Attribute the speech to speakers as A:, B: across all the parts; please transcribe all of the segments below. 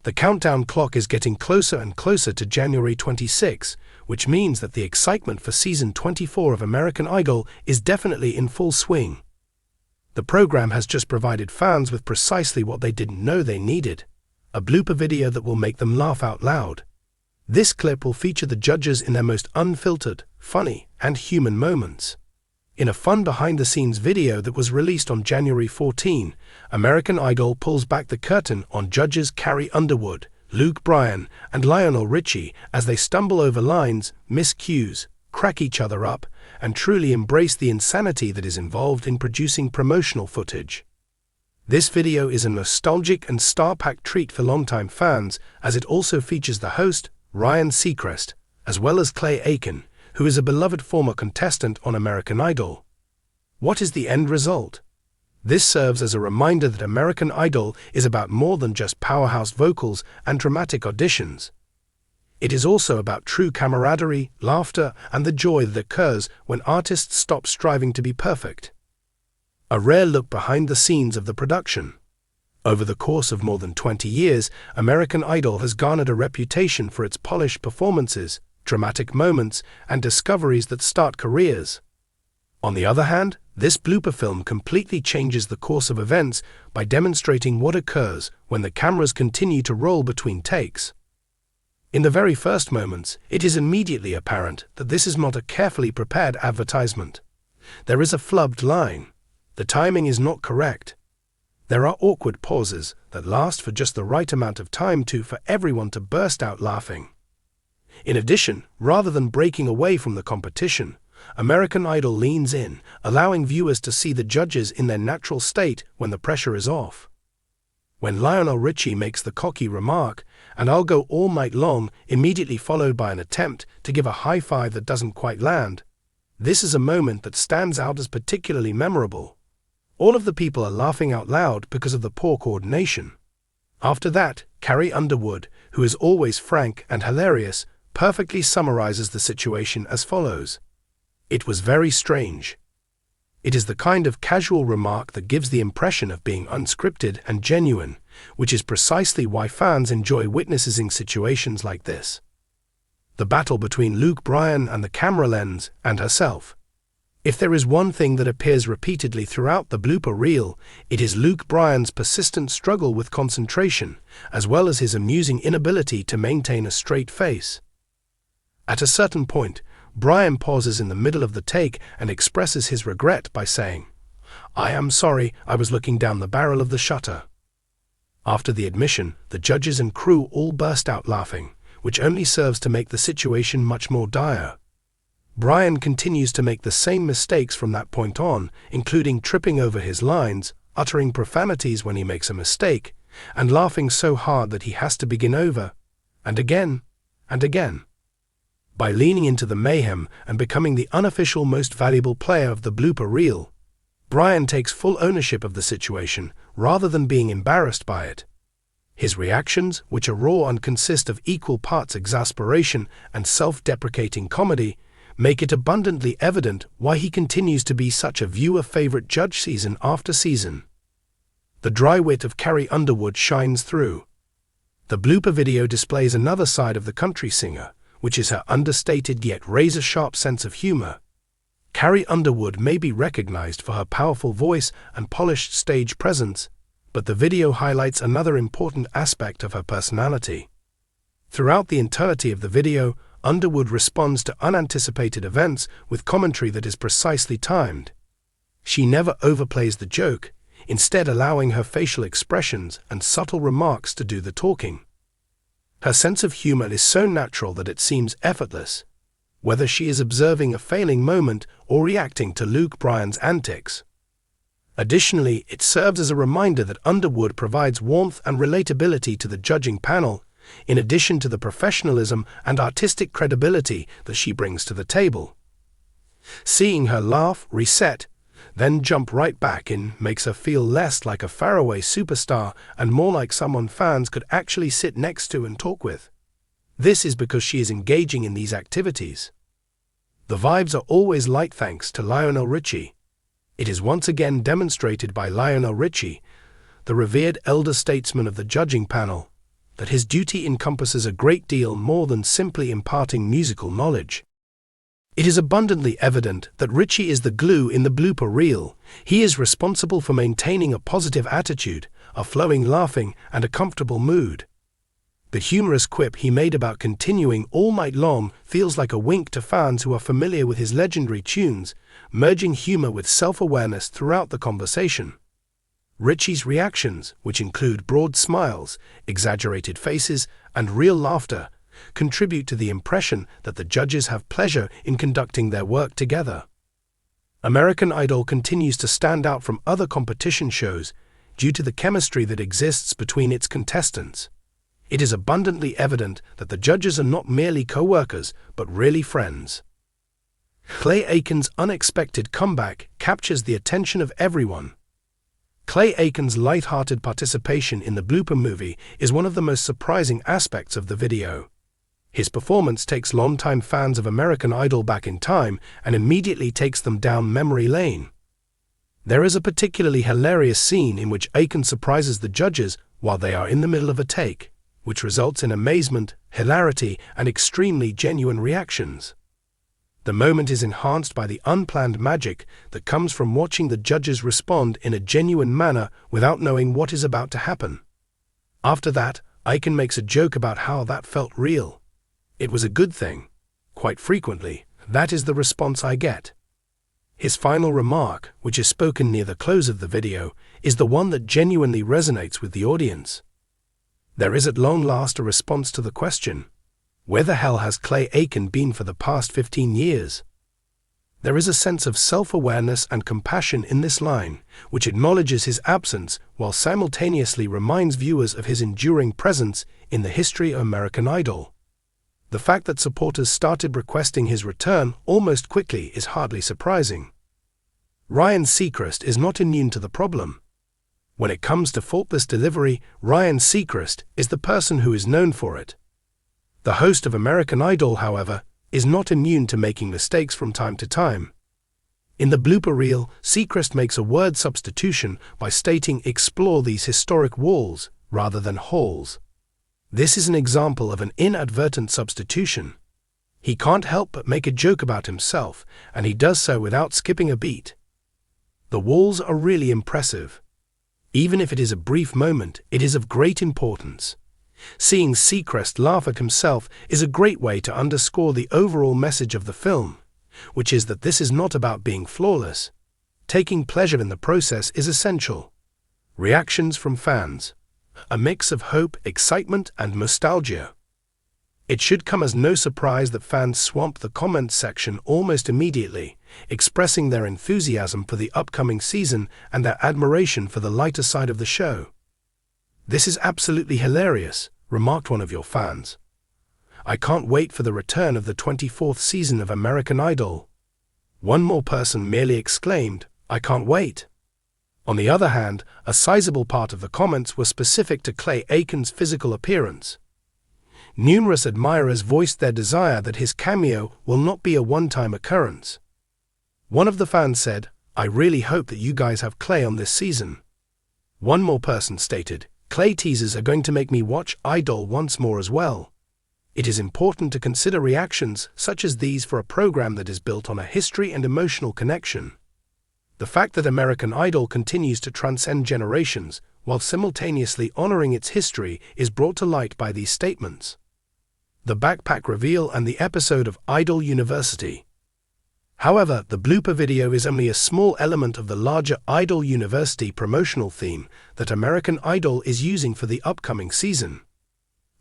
A: The countdown clock is getting closer and closer to January 26, which means that the excitement for Season 24 of American Idol is definitely in full swing. The program has just provided fans with precisely what they didn't know they needed: a blooper video that will make them laugh out loud. This clip will feature the judges in their most unfiltered, funny, and human moments. In a fun behind-the-scenes video that was released on January 14, American Idol pulls back the curtain on judges Carrie Underwood, Bryan, and Lionel Richie as they stumble over lines, miss cues, crack each other up, and truly embrace the insanity that is involved in producing promotional footage. This video is a nostalgic and star-packed treat for longtime fans, as it also features the host, Ryan Seacrest, as well as Clay Aiken, who is a beloved former contestant on American Idol. What is the end result? This serves as a reminder that American Idol is about more than just powerhouse vocals and dramatic auditions. It is also about true camaraderie, laughter, and the joy that occurs when artists stop striving to be perfect. A rare look behind the scenes of the production. Over the course of more than 20 years, American Idol has garnered a reputation for its polished performances, dramatic moments, and discoveries that start careers. On the other hand, this blooper film completely changes the course of events by demonstrating what occurs when the cameras continue to roll between takes. In the very first moments, it is immediately apparent that this is not a carefully prepared advertisement. There is a flubbed line. The timing is not correct. There are awkward pauses that last for just the right amount of time for everyone to burst out laughing. In addition, rather than breaking away from the competition, American Idol leans in, allowing viewers to see the judges in their natural state when the pressure is off. When Lionel Richie makes the cocky remark, "And I'll go all night long," immediately followed by an attempt to give a high five that doesn't quite land, this is a moment that stands out as particularly memorable. All of the people are laughing out loud because of the poor coordination. After that, Carrie Underwood, who is always frank and hilarious, perfectly summarizes the situation as follows: "It was very strange." It is the kind of casual remark that gives the impression of being unscripted and genuine, which is precisely why fans enjoy witnessing situations like this. The battle between Bryan and the camera lens and herself. If there is one thing that appears repeatedly throughout the blooper reel, it is Bryan's persistent struggle with concentration, as well as his amusing inability to maintain a straight face. At a certain point, Bryan pauses in the middle of the take and expresses his regret by saying, "I am sorry, I was looking down the barrel of the shutter." After the admission, the judges and crew all burst out laughing, which only serves to make the situation much more dire. Bryan continues to make the same mistakes from that point on, including tripping over his lines, uttering profanities when he makes a mistake, and laughing so hard that he has to begin over, and again, and again. By leaning into the mayhem and becoming the unofficial most valuable player of the blooper reel, Bryan takes full ownership of the situation rather than being embarrassed by it. His reactions, which are raw and consist of equal parts exasperation and self-deprecating comedy, make it abundantly evident why he continues to be such a viewer-favorite judge season after season. The dry wit of Carrie Underwood shines through. The blooper video displays another side of the country singer, which is her understated yet razor-sharp sense of humor. Carrie Underwood may be recognized for her powerful voice and polished stage presence, but the video highlights another important aspect of her personality. Throughout the entirety of the video, Underwood responds to unanticipated events with commentary that is precisely timed. She never overplays the joke, instead allowing her facial expressions and subtle remarks to do the talking. Her sense of humor is so natural that it seems effortless, whether she is observing a failing moment or reacting to Bryan's antics. Additionally, it serves as a reminder that Underwood provides warmth and relatability to the judging panel, in addition to the professionalism and artistic credibility that she brings to the table. Seeing her laugh, reset, then jump right back in makes her feel less like a faraway superstar and more like someone fans could actually sit next to and talk with. This is because she is engaging in these activities. The vibes are always light thanks to Lionel Richie. It is once again demonstrated by Lionel Richie, the revered elder statesman of the judging panel, that his duty encompasses a great deal more than simply imparting musical knowledge. It is abundantly evident that Richie is the glue in the blooper reel. He is responsible for maintaining a positive attitude, a flowing laughing, and a comfortable mood. The humorous quip he made about continuing all night long feels like a wink to fans who are familiar with his legendary tunes, merging humor with self-awareness throughout the conversation. Richie's reactions, which include broad smiles, exaggerated faces, and real laughter, contribute to the impression that the judges have pleasure in conducting their work together. American Idol continues to stand out from other competition shows due to the chemistry that exists between its contestants. It is abundantly evident that the judges are not merely co-workers, but really friends. Clay Aiken's unexpected comeback captures the attention of everyone. Clay Aiken's light-hearted participation in the Blooper movie is one of the most surprising aspects of the video. His performance takes longtime fans of American Idol back in time and immediately takes them down memory lane. There is a particularly hilarious scene in which Aiken surprises the judges while they are in the middle of a take, which results in amazement, hilarity, and extremely genuine reactions. The moment is enhanced by the unplanned magic that comes from watching the judges respond in a genuine manner without knowing what is about to happen. After that, Aiken makes a joke about how that felt real. It was a good thing. Quite frequently, that is the response I get. His final remark, which is spoken near the close of the video, is the one that genuinely resonates with the audience. There is at long last a response to the question, where the hell has Clay Aiken been for the past 15 years? There is a sense of self-awareness and compassion in this line, which acknowledges his absence while simultaneously reminds viewers of his enduring presence in the history of American Idol. The fact that supporters started requesting his return almost quickly is hardly surprising. Ryan Seacrest is not immune to the problem. When it comes to faultless delivery, Ryan Seacrest is the person who is known for it. The host of American Idol, however, is not immune to making mistakes from time to time. In the blooper reel, Seacrest makes a word substitution by stating "explore these historic walls" rather than halls. This is an example of an inadvertent substitution. He can't help but make a joke about himself, and he does so without skipping a beat. The walls are really impressive. Even if it is a brief moment, it is of great importance. Seeing Seacrest laugh at himself is a great way to underscore the overall message of the film, which is that this is not about being flawless. Taking pleasure in the process is essential. Reactions from fans. A mix of hope, excitement, and nostalgia. It should come as no surprise that fans swamp the comments section almost immediately, expressing their enthusiasm for the upcoming season and their admiration for the lighter side of the show. "This is absolutely hilarious," remarked one of your fans. "I can't wait for the return of the 24th season of American Idol." One more person merely exclaimed, "I can't wait." On the other hand, a sizable part of the comments were specific to Clay Aiken's physical appearance. Numerous admirers voiced their desire that his cameo will not be a one-time occurrence. One of the fans said, "I really hope that you guys have Clay on this season." One more person stated, "Clay teasers are going to make me watch Idol once more as well." It is important to consider reactions such as these for a program that is built on a history and emotional connection. The fact that American Idol continues to transcend generations while simultaneously honoring its history is brought to light by these statements. The backpack reveal and the episode of Idol University. However, the blooper video is only a small element of the larger Idol University promotional theme that American Idol is using for the upcoming season.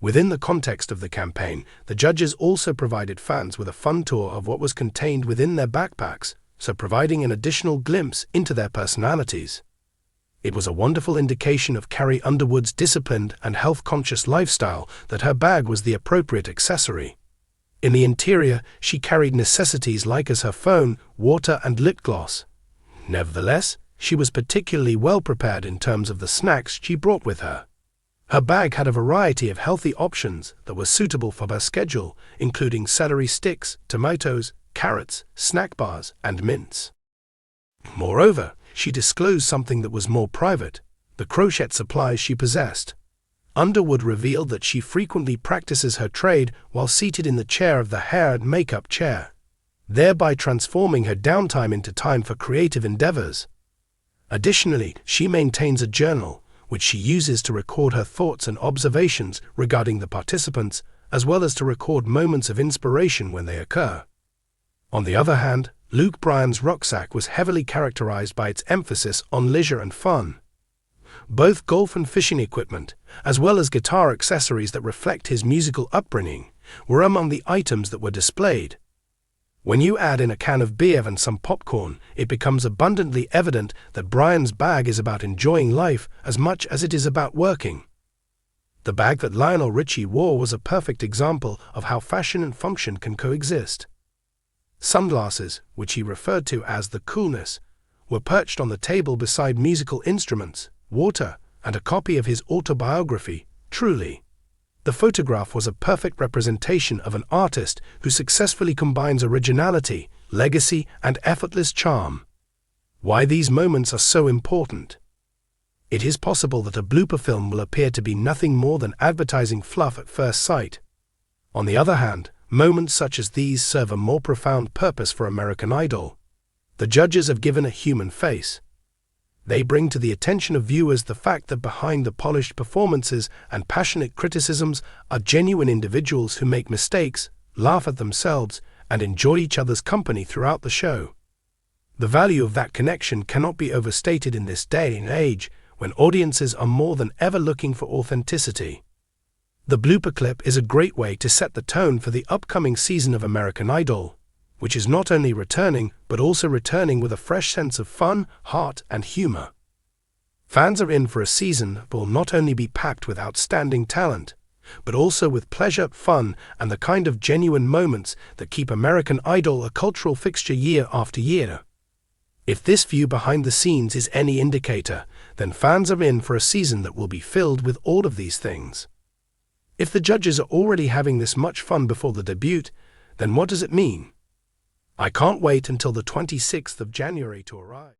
A: Within the context of the campaign, the judges also provided fans with a fun tour of what was contained within their backpacks, so providing an additional glimpse into their personalities. It was a wonderful indication of Carrie Underwood's disciplined and health-conscious lifestyle that her bag was the appropriate accessory. In the interior, she carried necessities like as her phone, water, and lip gloss. Nevertheless, she was particularly well prepared in terms of the snacks she brought with her. Her bag had a variety of healthy options that were suitable for her schedule, including celery sticks, tomatoes, carrots, snack bars, and mints. Moreover, she disclosed something that was more private: the crochet supplies she possessed. Underwood revealed that she frequently practices her trade while seated in the chair of the hair and makeup chair, thereby transforming her downtime into time for creative endeavors. Additionally, she maintains a journal, which she uses to record her thoughts and observations regarding the participants, as well as to record moments of inspiration when they occur. On the other hand, Bryan's rucksack was heavily characterized by its emphasis on leisure and fun. Both golf and fishing equipment, as well as guitar accessories that reflect his musical upbringing, were among the items that were displayed. When you add in a can of beer and some popcorn, it becomes abundantly evident that Bryan's bag is about enjoying life as much as it is about working. The bag that Lionel Richie wore was a perfect example of how fashion and function can coexist. Sunglasses, which he referred to as the coolness, were perched on the table beside musical instruments, water, and a copy of his autobiography, Truly. The photograph was a perfect representation of an artist who successfully combines originality, legacy, and effortless charm. Why these moments are so important? It is possible that a blooper film will appear to be nothing more than advertising fluff at first sight. On the other hand, moments such as these serve a more profound purpose for American Idol. The judges have given a human face. They bring to the attention of viewers the fact that behind the polished performances and passionate criticisms are genuine individuals who make mistakes, laugh at themselves, and enjoy each other's company throughout the show. The value of that connection cannot be overstated in this day and age, when audiences are more than ever looking for authenticity. The blooper clip is a great way to set the tone for the upcoming season of American Idol, which is not only returning, but also returning with a fresh sense of fun, heart, and humor. Fans are in for a season that will not only be packed with outstanding talent, but also with pleasure, fun, and the kind of genuine moments that keep American Idol a cultural fixture year after year. If this view behind the scenes is any indicator, then fans are in for a season that will be filled with all of these things. If the judges are already having this much fun before the debut, then what does it mean? I can't wait until the 26th of January to arrive.